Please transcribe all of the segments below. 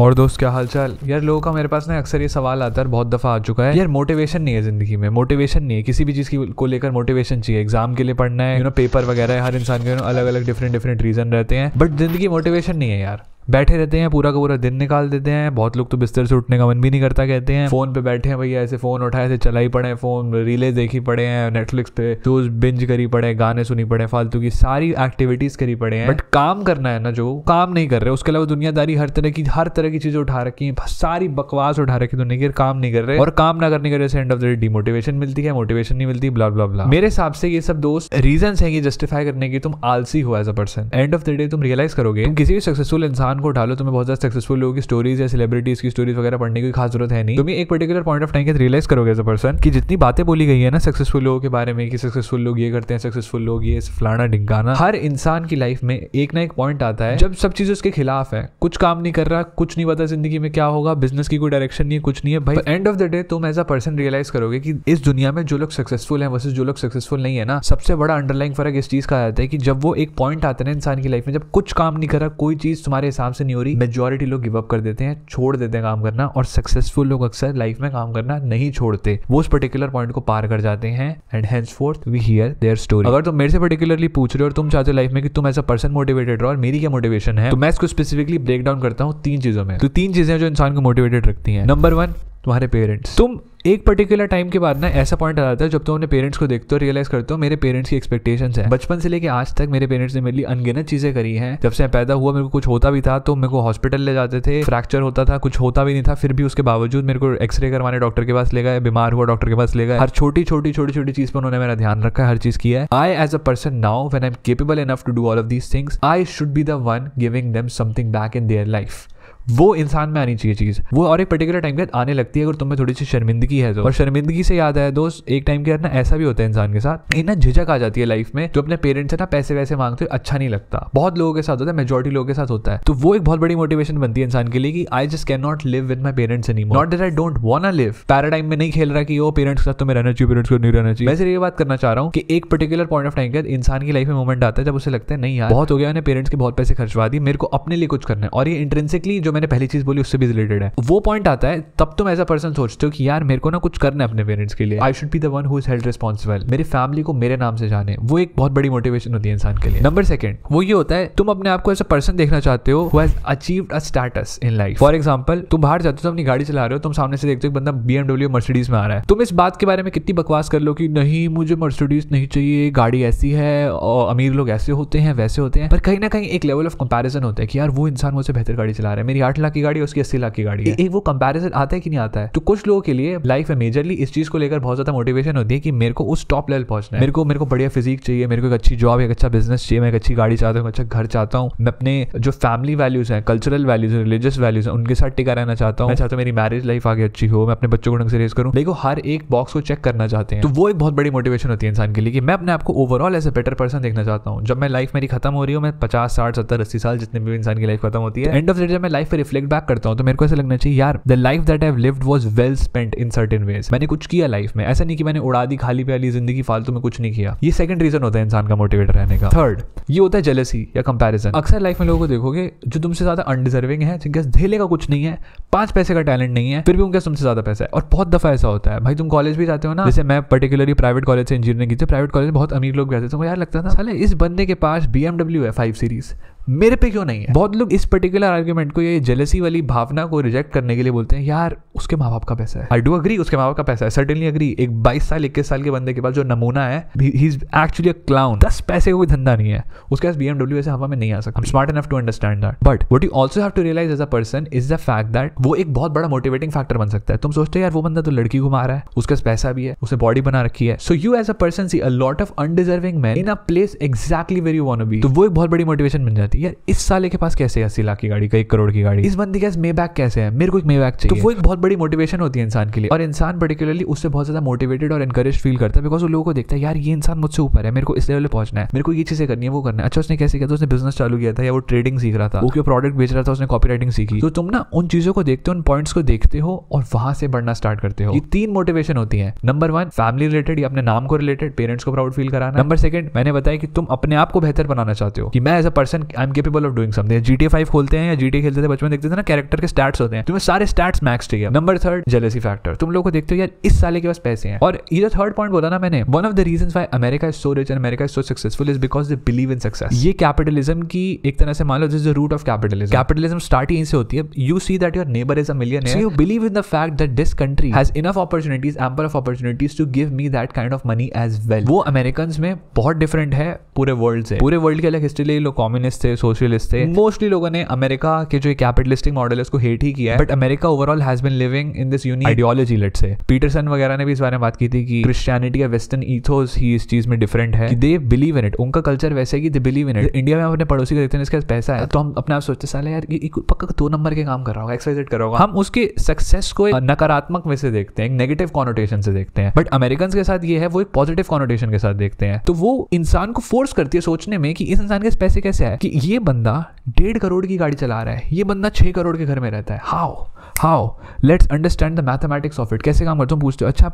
और दोस्त क्या हालचाल। यार लोगों का मेरे पास ना अक्सर ये सवाल आता है, बहुत दफा आ चुका है, यार मोटिवेशन नहीं है जिंदगी में, मोटिवेशन नहीं है किसी भी चीज को लेकर, मोटिवेशन चाहिए एग्जाम के लिए पढ़ना है, पेपर वगैरह है, हर इंसान के अलग अलग डिफरेंट रीजन रहते हैं, बट जिंदगी मोटिवेशन नहीं है यार। बैठे रहते हैं पूरा का पूरा दिन निकाल देते हैं, बहुत लोग तो बिस्तर से उठने का मन भी नहीं करता, कहते हैं फोन पे बैठे हैं भैया, ऐसे फोन उठाए थे चला ही पड़े, फोन रीले देखी पड़े हैं, नेटफ्लिक्स पे शोज बिंज करी पड़े, गाने सुनी पड़े, फालतू की सारी एक्टिविटीज करी पड़े हैं, बट काम करना है ना जो काम नहीं कर रहे। उसके अलावा दुनियादारी हर तरह की चीजें उठा रखी है, सारी बकवास उठा रखी दुनिया की, काम नहीं कर रहे, और काम ना करने की वजह से and of the day demotivation मिलती है, मोटिवेशन नहीं मिलती, ब्ला ब्ला ब्ला। मेरे हिसाब से ये सब दोस्त रीजन है ये जस्टिफाई करने की तुम आलसी हो as a person. End of the day तुम रियलाइज करोगे, तुम किसी भी सक्सेसफुल इंसान को उठा लो, तुम्हें बहुत सक्सेसफुल लोगों की स्टोरीज या सेलिब्रिटीज की स्टोरीज वगैरह पढ़ने की खास जरूरत है नहीं। तुम एक पर्टिकुलर पॉइंट ऑफ टाइम के रियलाइज करोगे एज अ पर्सन कि जितनी बातें बोली गई है ना सक्सेसफुल लोगों के बारे में, कि सक्सेसफुल लोग ये करते हैं, सक्सेसफुल लोग ये फलाना ढिंकाना, हर इंसान की लाइफ में एक ना एक पॉइंट आता है जब सब चीजें उसके खिलाफ है, कुछ काम नहीं कर रहा, कुछ नहीं पता जिंदगी में क्या होगा, बिजनेस की कोई डायरेक्शन नहीं है, कुछ नहीं है भाई। एंड ऑफ द डे तुम एज अ पर्सन रियलाइज करोगे कि इस दुनिया में जो लोग सक्सेसफुल है वर्सेस जो लोग सक्सेसफुल नहीं है ना, सबसे बड़ा अंडरलाइंग फर्क इस चीज का आ जाता है कि जब वो एक पॉइंट आता है ना इंसान की लाइफ में, जब कुछ काम नहीं कर रहा, कोई चीज तुम्हारे हिसाब से नहीं हो रही, मेजॉरिटी लोग गिव अप कर देते हैं, छोड़ देते हैं काम करना, और सक्सेसफुल लोग अक्सर लाइफ में काम करना नहीं छोड़ते, वो उस पर्टिकुलर पॉइंट को पार कर जाते हैं and henceforth we hear their story। अगर तुम मेरे से पर्टिकुलरली पूछ रहे हो और तुम चाहते हो लाइफ में कि तुम ऐसा पर्सन मोटिवेटेड रहो और मेरी क्या मोटिवेशन है, तो मैं इसको स्पेसिफिकली ब्रेक डाउन करता हूँ 3 चीजों में। तो 3 चीजें जो इंसान को मोटिवेटेड रखती हैं। नंबर 1, तुम्हारे पेरेंट्स। तुम एक पर्टिकुलर टाइम के बाद ना ऐसा पॉइंट आ जाता है जब तुम अपने पेरेंट्स को देखते हो, रियलाइज करते हो मेरे पेरेंट्स की एक्सपेक्टेशंस हैं। बचपन से लेके आज तक मेरे पेरेंट्स ने मेरे लिए अनगिनत चीजें करी हैं। जब से मैं पैदा हुआ मेरे को कुछ होता भी था तो मेरे को हॉस्पिटल ले जाते थे, फ्रैक्चर होता था, कुछ होता भी नहीं था, फिर भी उसके बावजूद मेरे को एक्सरे करवाने डॉक्टर के पास ले गए, बीमार हुआ डॉक्टर के पास ले गए, हर छोटी छोटी चीज पर उन्होंने मेरा ध्यान रखा है, हर चीज किया है। I as a person now when I am capable enough to do all of these things, I should be the one giving them something back in their life. वो इंसान में आनी चाहिए चीज, वो और एक पर्टिकुलर टाइम के बाद आने लगती है अगर तुम्हें थोड़ी सी शर्मिंदगी है तो। और शर्मिंदगी से याद आया दोस्त, एक टाइम के बाद ना ऐसा भी होता है इंसान के साथ, ना झिझक आ जाती है लाइफ में, जो अपने पेरेंट्स से ना पैसे वैसे मांगते हो अच्छा नहीं लगता, बहुत लोगों के साथ होता है, मेजॉरिटी लोगों के साथ होता है। तो वो एक बहुत बड़ी मोटिवेशन बनती है इंसान के लिए कि I just can not live with my parents anymore, not that I don't want to live. Paradigm में नहीं खेल रहा कि वो पेरेंट्स के साथ तुम्हें रहना चाहिए, पेरेंट्स को नहीं रहना चाहिए। वैसे ये बात करना चाह रहा हूँ कि एक पर्टिकुलर पॉइंट ऑफ टाइम के बाद इंसान की लाइफ में मोमेंट आता है जब उसे लगता है नहीं यार बहुत हो गया, मैंने पेरेंट्स के बहुत पैसे खर्चवा दिए, मेरे को अपने लिए कुछ करना है, और ये इंट्रिंसिकली जो मैंने पहली चीज बोली उससे भी रिलेटेड है। वो पॉइंट आता है तब तुम ऐसा पर्सन सोचते हो कि यार मेरे को ना कुछ करना है अपने पेरेंट्स के लिए, आई should be the one who is held responsible, मेरी फैमिली को मेरे नाम से जाने। वो एक बहुत बड़ी मोटिवेशन होती है इंसान के लिए। नंबर 2 वो ये होता है तुम अपने आप को ऐसा पर्सन देखना चाहते हो who has achieved a status in life. For example तुम बाहर जाते हो, तुम अपनी गाड़ी चला रहे हो, तुम सामने से देखते हो एक बंदा BMW मर्सिडीज में आ रहा है, तुम इस बात के बारे में कितनी बकवास कर लो कि नहीं मुझे मर्सिडीज नहीं चाहिए, गाड़ी ऐसी है और अमीर लोग ऐसे होते हैं वैसे होते हैं, पर कहीं ना कहीं एक लेवल ऑफ कंपैरिजन होता है कि यार वो इंसान मुझसे बेहतर गाड़ी चला रहा है, मेरी 8 लाख की गाड़ी उसकी 80 लाख की गाड़ी है। वो कंपैरिजन आता है कि नहीं आता है। तो कुछ लोगों के लिए लाइफ में मेजरली इस चीज को लेकर बहुत ज्यादा मोटिवेशन होती है कि मेरे को उस टॉप लेवल पहुंचना है, मेरे को बढ़िया फिजिक चाहिए, मेरे को एक अच्छी जॉब, एक अच्छा बिजनेस चाहिए, मैं एक अच्छी गाड़ी चाहता हूँ, अच्छा घर चाहता हूँ, मैं अपने जो फैमिली वैल्यूज हैं, कल्चरल वैल्यूज हैं, रिलीजियस वैल्यूज हैं, उनके साथ टिका रहना चाहता हूँ, मैं चाहता हूँ मेरी मैरिज लाइफ आगे अच्छी हो, मैं अपने बच्चों को ढंग से रेस करूँ, देखो हर एक बॉक्स को चेक करना चाहते हैं। तो वो एक बहुत बड़ी मोटिवेशन होती है इंसान के लिए कि मैं अपने आप को overall as a better person देखना चाहता हूँ। जब मैं लाइफ मेरी खत्म हो रही हूँ, मैं 50, 60, 70, 80 साल जितने भी इंसान की लाइफ खत्म होती है, एंड ऑफ द डे जब मैं लाइफ पे रिफ्लेक्ट बैक करता हूँ तो मेरे को ऐसा लगना चाहिए यार the life that I have lived was well spent in certain veg. मैंने कुछ किया लाइफ में, ऐसा नहीं कि मैंने उड़ा दी खाली प्याली जिंदगी, फालतू में कुछ नहीं किया। ये सेकंड रीजन होता है इंसान का मोटिवेट रहने का। थर्ड ये होता है जेलसी या कंपैरिजन। अक्सर लाइफ में लोगों को देखोगे जो तुमसे ज्यादा अनडिजर्विंग है, जिनके धेले का कुछ नहीं है, 5 पैसे का टैलेंट नहीं है, फिर भी उनके तुमसे ज्यादा पैसा है। और बहुत दफा ऐसा होता है भाई, तुम कॉलेज भी जाते हो ना, जैसे मैं पर्टिकुलरली प्राइवेट कॉलेज से इंजीनियरिंग की थी, प्राइवेट कॉलेज में बहुत अमीर लोग रहते थे, तो यार लगता था साले इस बंदे के पास BMW है 5 सीरीज, मेरे पे क्यों नहीं है। बहुत लोग इस पर्टिकुलर आर्गुमेंट को, ये जेलसी वाली भावना को रिजेक्ट करने के लिए बोलते हैं यार उसके माँ बाप का पैसा है। आई डू अग्री, उसके माँ बाप का पैसा है, सर्टेनली अग्री। एक 22 साल 21 साल के बंदे के पास जो नमूना है, he is actually a clown, 10 पैसे का कोई धंधा नहीं है, उसके पास BMW ऐसे हवा में नहीं आ सकता। I am smart enough to understand that, but what you also have to realise as a person is the fact that वो एक बहुत बड़ा मोटिवेटिंग फैक्टर बन सकता है। तुम सोचते हो यार वो बंदा तो लड़की घुमा रहा है, उसके पास पैसा भी है, उसने बॉडी बना रखी है, so you as a person see a lot of undeserving man in a place exactly where you want to be. तो वो एक बहुत बड़ी मोटिवेशन बन जाती है यार इस साले के पास कैसे 80 लाख की गाड़ी, 1 करोड़ की गाड़ी, इस बंदे के पास मेबैक कैसे है, मेरे को एक मेबैक चाहिए। तो वो एक बहुत बड़ी मोटिवेशन होती है इंसान के लिए, और इंसान पर्टिकुलरली उससे बहुत ज्यादा मोटिवेटेड और एनकरेज फील करता है, बिकॉज वो लोगों को देखता है यार ये इंसान मुझसे ऊपर है, मेरे को इस लेवल पे पहुंचना है, मेरे को ये चीजें करनी है, वो करना है। अच्छा उसने कैसे किया, तो उसने बिजनेस चालू किया था, या वो ट्रेडिंग सीख रहा था, वो कोई प्रोडक्ट बेच रहा था, उसने कॉपीराइटिंग सीखी। तो तुम ना उन चीजों को देखते हो, उन पॉइंट्स को देखते हो और वहां से बढ़ना स्टार्ट करते हो। ये 3 मोटिवेशन होती है। नंबर 1 फैमिली रिलेटेड या अपने नाम को रिलेटेड, पेरेंट्स को प्राउड फील कराना। नंबर 2 मैंने बताया कि तुम अपने आप को बेहतर बनाना चाहते हो, कि मैं as a person I am capable of doing something. GTA 5 खोलते हैं या GTA खेलते थे बचपन, देखते थे ना कैरेक्टर के स्टैट्स होते हैं, तुम्हें सारे स्टैट्स मैक्स चाहिए। नंबर 3 जेलसी फैक्टर, तुम लोग को देखते हो यार इस साले के पास पैसे हैं। और ये थर्ड पॉइंट बोला ना मैंने, one of the reasons why America is so rich and America is so successful is because they believe in success. ये कैपिटलिज्म की एक तरह से मान लो this is the root of capitalism. Capitalism start यहीं से होती है। You see that your neighbour is a millionaire, so you believe in the fact that this country has enough opportunities, ample of opportunities to give me that kind of money as well. वो Americans में बहुत different है पूरे world से। पूरे world के अलग history ले लो, कम्युनिस्ट थे, सोशलिस्ट थे, मोस्टली लोगों ने अमेरिका के जो कैपिटलिस्टिक मॉडल है उसको हेट ही किया है, but America overall has been living in this unique ideology. Let's say Peterson वगैरह ने भी इस बारे में बात की थी कि क्रिश्चियनिटी या वेस्टर्न ईथोस ही इस चीज में डिफरेंट है, दे बिलीव इन इट, उनका कल्चर वैसे है कि दे बिलीव इन इट। इंडिया में हम अपने पड़ोसी को देखते हैं इसके पास पैसा है तो हम अपने आप सोचते साले यार ये पक्का 2 नंबर के काम कर रहा होगा, एक्सरसाइज कर रहा होगा। हम उसके सक्सेस को नकारात्मक वे से देखते हैं, नेगेटिव कॉनोटेशन से देखते हैं, बट अमेरिकन के साथ ये है वो एक पॉजिटिव कॉनोटेशन के साथ देखते हैं। तो वो इंसान को फोर्स करती है सोचने में कि इस इंसान के पैसे कैसे है, कि ये बंदा 1.5 करोड़ की गाड़ी चला रहा है, ये बंदा 6 करोड़ के घर में रहता है। How let's understand the mathematics of it. कैसे काम करते हो, पूछते हो अच्छा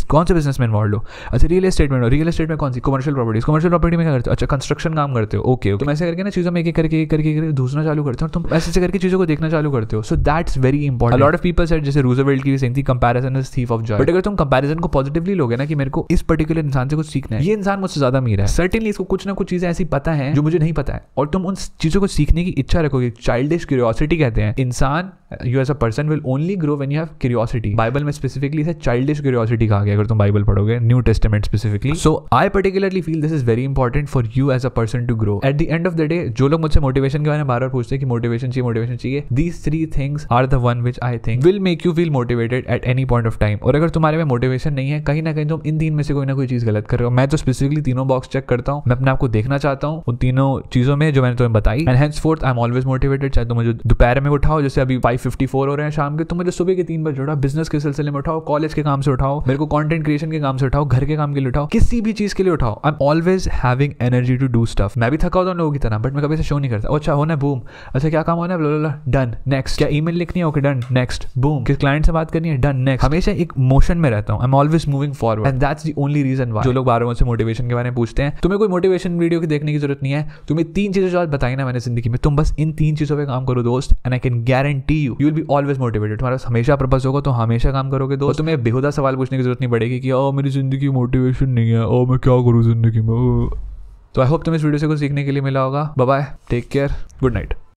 कौन से बिजनेस में इन्वॉल्व हो, अच्छा रियल एस्टेट में हो, रियल एस्टेट में कौन सी, कमर्शियल प्रॉपर्टी में क्या करते हो, अच्छा कंस्ट्रक्शन काम करते हो, ओके। तुम ऐसे करके ना चीज़ों में एक करके घुसना चालू करते हो, तुम ऐसे करके चीज़ों को देखना चालू करते हो। So that's very important. Lot of people said, जैसे रूजवेल्ट की भी सेम थी, comparison is thief of Joy. But अगर तुम कंपैरिजन को पॉजिटिवली लोगे ना कि मेरे को इस पर्टिकुलर इंसान से कुछ सीखना है, ये इंसान मुझसे ज्यादा अमीर है, सर्टेनली इसको कुछ ना कुछ चीजें ऐसी पता है जो मुझे नहीं पता है, और तुम उन चीजों को सीखने की इच्छा रखोगे। चाइल्डिश क्यूरियोसिटी कहते हैं। इंसान you as a person will only grow when you have curiosity. Bible में स्पेसिफिकली इसे चाइल्डिश क्यूरियोसिटी कहा गया अगर तुम बाइबल पढ़ोगे, New Testament specifically. So I particularly feel this is very important for you as a person to grow. At the end of the day जो लोग मुझसे मोटिवेशन के बारे में बार-बार पूछते हैं कि मोटिवेशन चाहिए, these 3 things are the one which I think will make you feel motivated at any point of time. और अगर तुम्हारे में मोटिवेशन नहीं है, कहीं ना कहीं तुम इन 3 में से कोई ना कोई चीज गलत कर रहे हो। मैं तो स्पेसिफिकली तीनों बॉक्स चेक करता हूँ, मैं अपने आप को देखना चाहता हूँ उन तीनों चीजों में जो मैंने तुम्हें बताई, and henceforth I am always motivated. चाहे तुम मुझे दोपहर में उठाओ, जैसे अभी 5:54 हो रहे हैं शाम के, तुम मुझे सुबह के 3 बजे उठाओ, बिजनेस के सिलसिले में उठाओ, कॉलेज के काम से उठाओ, मेरे को कंटेंट क्रिएशन के काम से उठाओ, घर के काम के लिए उठाओ, किसी भी चीज के लिए उठाओ। I am always having energy to do stuff. मैं भी थका होता हूँ लोगों की तरह, बट मैं कभी से शो नहीं करता। अच्छा होना है, बूम, अच्छा क्या काम होना है, डन, नेक्स्ट। क्या ईमेल लिखनी है, ओके डन, नेक्स्ट, बूम। किस क्लाइंट से बात करनी है, डन, नेक्स्ट। हमेशा एक मोशन में रहता हूँ, I am always moving forward, and that's the only reason why जो लोग बार-बार मुझसे मोटिवेशन के बारे में पूछते हैं, तुम्हें कोई मोटिवेशन वीडियो की देखने की जरूरत नहीं है। तुम्हें 3 चीजें जो आज बताई ना मैंने जिंदगी में, तुम बस इन 3 चीजों पे काम करो दोस्त, and I can guarantee you will be always motivated. तुम्हारा हमेशा पर्पस होगा तो हमेशा काम करोगे दोस्त। तुम्हें बेहुदा सवाल पूछने की जरूरत नहीं पड़ेगी कि मेरी जिंदगी मोटिवेशन नहीं है, मैं क्या करूँ जिंदगी में। तो आई होप तुम्हें इस वीडियो से कुछ सीखने के लिए मिला होगा। Bye bye, take care, good night.